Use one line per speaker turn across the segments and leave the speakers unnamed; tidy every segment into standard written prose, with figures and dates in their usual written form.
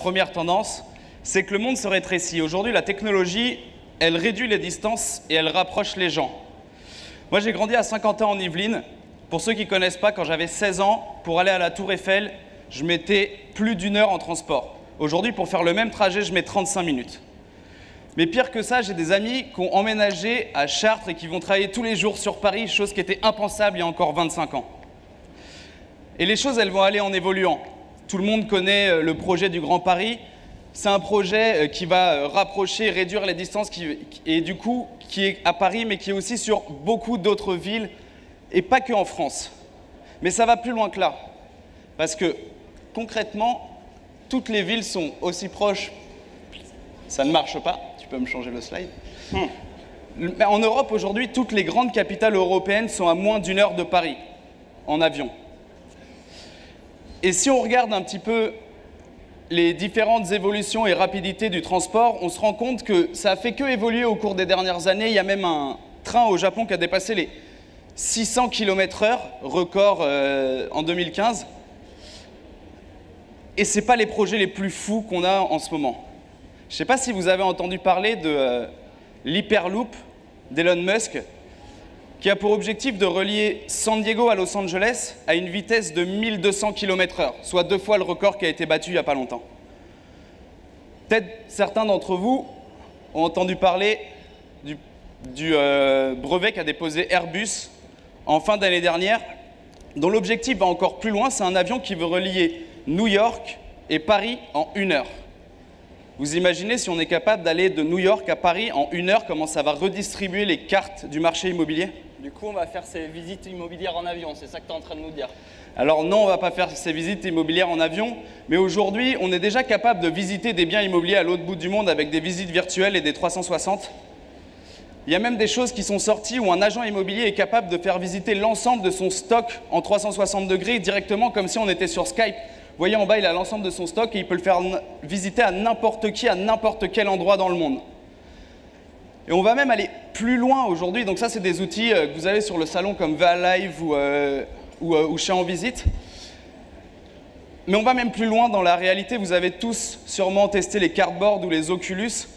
première tendance, c'est que le monde se rétrécit. Aujourd'hui, la technologie, elle réduit les distances et elle rapproche les gens. Moi, j'ai grandi à Saint-Quentin en Yvelines. Pour ceux qui ne connaissent pas, quand j'avais 16 ans, pour aller à la Tour Eiffel, je mettais plus d'1 heure en transport. Aujourd'hui, pour faire le même trajet, je mets 35 minutes. Mais pire que ça, j'ai des amis qui ont emménagé à Chartres et qui vont travailler tous les jours sur Paris, chose qui était impensable il y a encore 25 ans. Et les choses, elles vont aller en évoluant. Tout le monde connaît le projet du Grand Paris. C'est un projet qui va rapprocher, réduire les distances, et du coup, qui est à Paris, mais qui est aussi sur beaucoup d'autres villes, et pas que en France. Mais ça va plus loin que là. Parce que, concrètement, toutes les villes sont aussi proches. Ça ne marche pas. Tu peux me changer le slide. En Europe, aujourd'hui, toutes les grandes capitales européennes sont à moins d'1 heure de Paris, en avion. Et si on regarde un petit peu les différentes évolutions et rapidités du transport, on se rend compte que ça a fait que évoluer au cours des dernières années. Il y a même un train au Japon qui a dépassé les 600 km/h, record en 2015. Et ce n'est pas les projets les plus fous qu'on a en ce moment. Je ne sais pas si vous avez entendu parler de l'Hyperloop d'Elon Musk, qui a pour objectif de relier San Diego à Los Angeles à une vitesse de 1200 km/h, soit 2 fois le record qui a été battu il n'y a pas longtemps. Peut-être certains d'entre vous ont entendu parler du brevet qu'a déposé Airbus en fin d'année dernière, dont l'objectif va encore plus loin. C'est un avion qui veut relier New York et Paris en 1 heure. Vous imaginez si on est capable d'aller de New York à Paris en 1 heure, comment ça va redistribuer les cartes du marché immobilier?
Du coup, on va faire ces visites immobilières en avion, c'est ça que tu es en train de nous dire?
Alors non, on ne va pas faire ces visites immobilières en avion, mais aujourd'hui, on est déjà capable de visiter des biens immobiliers à l'autre bout du monde avec des visites virtuelles et des 360. Il y a même des choses qui sont sorties où un agent immobilier est capable de faire visiter l'ensemble de son stock en 360 degrés directement comme si on était sur Skype. Vous voyez en bas, il a l'ensemble de son stock et il peut le faire visiter à n'importe qui, à n'importe quel endroit dans le monde. Et on va même aller plus loin aujourd'hui. Donc ça, c'est des outils que vous avez sur le salon comme VaLive ou chez En Visite. Mais on va même plus loin dans la réalité. Vous avez tous sûrement testé les cardboards ou les Oculus.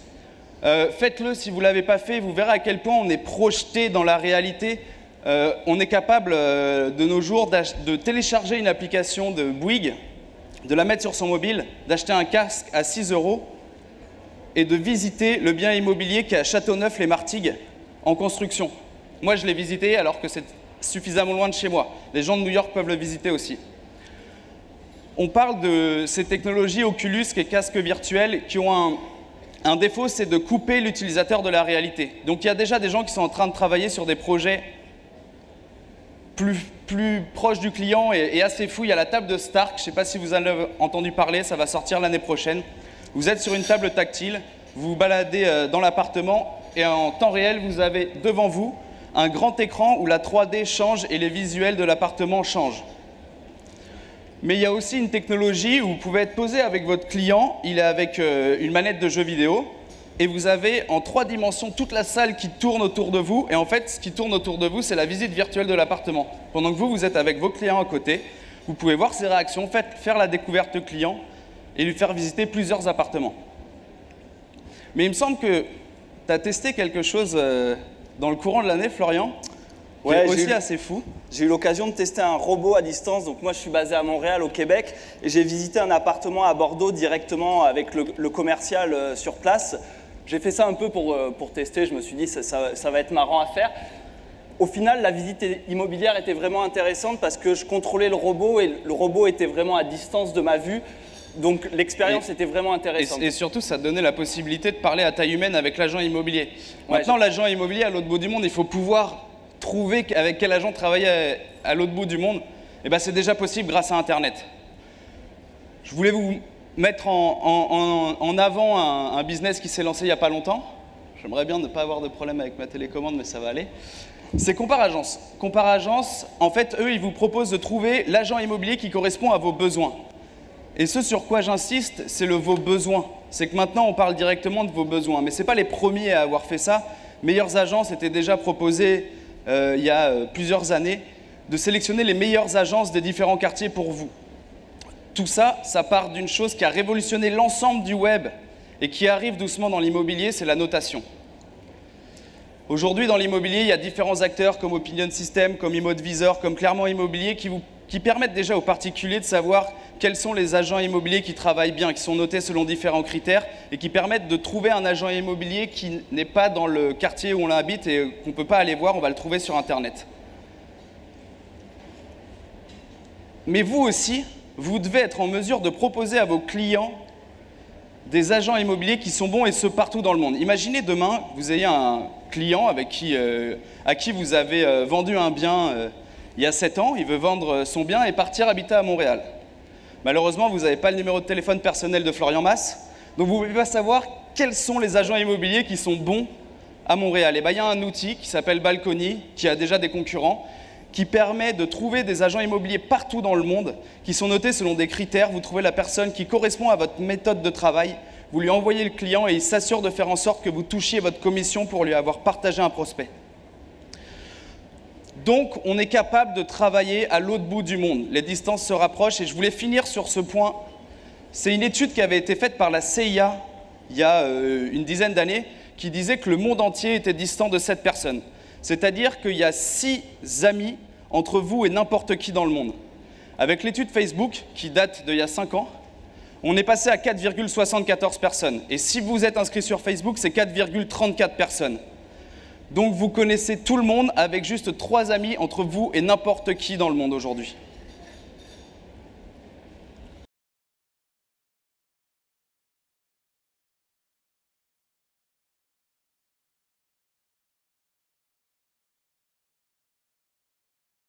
Faites-le si vous ne l'avez pas fait. Vous verrez à quel point on est projeté dans la réalité. On est capable de nos jours de télécharger une application de Bouygues, de la mettre sur son mobile, d'acheter un casque à 6 € et de visiter le bien immobilier qui est à Châteauneuf-les-Martigues en construction. Moi, je l'ai visité alors que c'est suffisamment loin de chez moi. Les gens de New York peuvent le visiter aussi. On parle de ces technologies Oculus, qui est casques virtuels, qui ont un défaut, c'est de couper l'utilisateur de la réalité. Donc il y a déjà des gens qui sont en train de travailler sur des projets plus proche du client et assez fou. Il y a la table de Stark, je ne sais pas si vous en avez entendu parler, ça va sortir l'année prochaine. Vous êtes sur une table tactile, vous vous baladez dans l'appartement et en temps réel, vous avez devant vous un grand écran où la 3D change et les visuels de l'appartement changent. Mais il y a aussi une technologie où vous pouvez être posé avec votre client, il est avec une manette de jeu vidéo, et vous avez en 3 dimensions toute la salle qui tourne autour de vous. Et en fait, ce qui tourne autour de vous, c'est la visite virtuelle de l'appartement. Pendant que vous êtes avec vos clients à côté, vous pouvez voir ses réactions, faire la découverte client et lui faire visiter plusieurs appartements. Mais il me semble que tu as testé quelque chose dans le courant de l'année, Florian, qui est aussi assez fou.
J'ai eu l'occasion de tester un robot à distance. Donc moi, je suis basé à Montréal, au Québec, et j'ai visité un appartement à Bordeaux directement avec le commercial sur place. J'ai fait ça un peu pour tester, je me suis dit ça va être marrant à faire. Au final, la visite immobilière était vraiment intéressante parce que je contrôlais le robot et le robot était vraiment à distance de ma vue. Donc l'expérience était vraiment intéressante.
Et surtout, ça donnait la possibilité de parler à taille humaine avec l'agent immobilier. Maintenant, l'agent immobilier à l'autre bout du monde, il faut pouvoir trouver avec quel agent travailler à l'autre bout du monde. Et ben, c'est déjà possible grâce à Internet. Je voulais vous mettre en avant un business qui s'est lancé il n'y a pas longtemps. J'aimerais bien ne pas avoir de problème avec ma télécommande, mais ça va aller. C'est Comparagence. Comparagence, en fait, eux, ils vous proposent de trouver l'agent immobilier qui correspond à vos besoins. Et ce sur quoi j'insiste, c'est vos besoins. C'est que maintenant, on parle directement de vos besoins. Mais ce n'est pas les premiers à avoir fait ça. Meilleures agences étaient déjà proposées il y a plusieurs années de sélectionner les meilleures agences des différents quartiers pour vous. Tout ça, ça part d'une chose qui a révolutionné l'ensemble du web et qui arrive doucement dans l'immobilier, c'est la notation. Aujourd'hui, dans l'immobilier, il y a différents acteurs comme Opinion System, comme ImmoAdvisor, comme Clermont Immobilier qui permettent déjà aux particuliers de savoir quels sont les agents immobiliers qui travaillent bien, qui sont notés selon différents critères et qui permettent de trouver un agent immobilier qui n'est pas dans le quartier où on habite et qu'on ne peut pas aller voir, on va le trouver sur Internet. Mais vous aussi, vous devez être en mesure de proposer à vos clients des agents immobiliers qui sont bons et ce partout dans le monde. Imaginez demain, vous ayez un client à qui vous avez vendu un bien il y a 7 ans, il veut vendre son bien et partir habiter à Montréal. Malheureusement, vous n'avez pas le numéro de téléphone personnel de Florian Masse, donc vous ne pouvez pas savoir quels sont les agents immobiliers qui sont bons à Montréal. Et bien, il y a un outil qui s'appelle Balcony, qui a déjà des concurrents, qui permet de trouver des agents immobiliers partout dans le monde, qui sont notés selon des critères. Vous trouvez la personne qui correspond à votre méthode de travail, vous lui envoyez le client et il s'assure de faire en sorte que vous touchiez votre commission pour lui avoir partagé un prospect. Donc, on est capable de travailler à l'autre bout du monde. Les distances se rapprochent et je voulais finir sur ce point. C'est une étude qui avait été faite par la CIA il y a une dizaine d'années qui disait que le monde entier était distant de 7 personnes. C'est-à-dire qu'il y a 6 amis entre vous et n'importe qui dans le monde. Avec l'étude Facebook, qui date d'il y a 5 ans, on est passé à 4,74 personnes. Et si vous êtes inscrit sur Facebook, c'est 4,34 personnes. Donc vous connaissez tout le monde avec juste 3 amis entre vous et n'importe qui dans le monde aujourd'hui.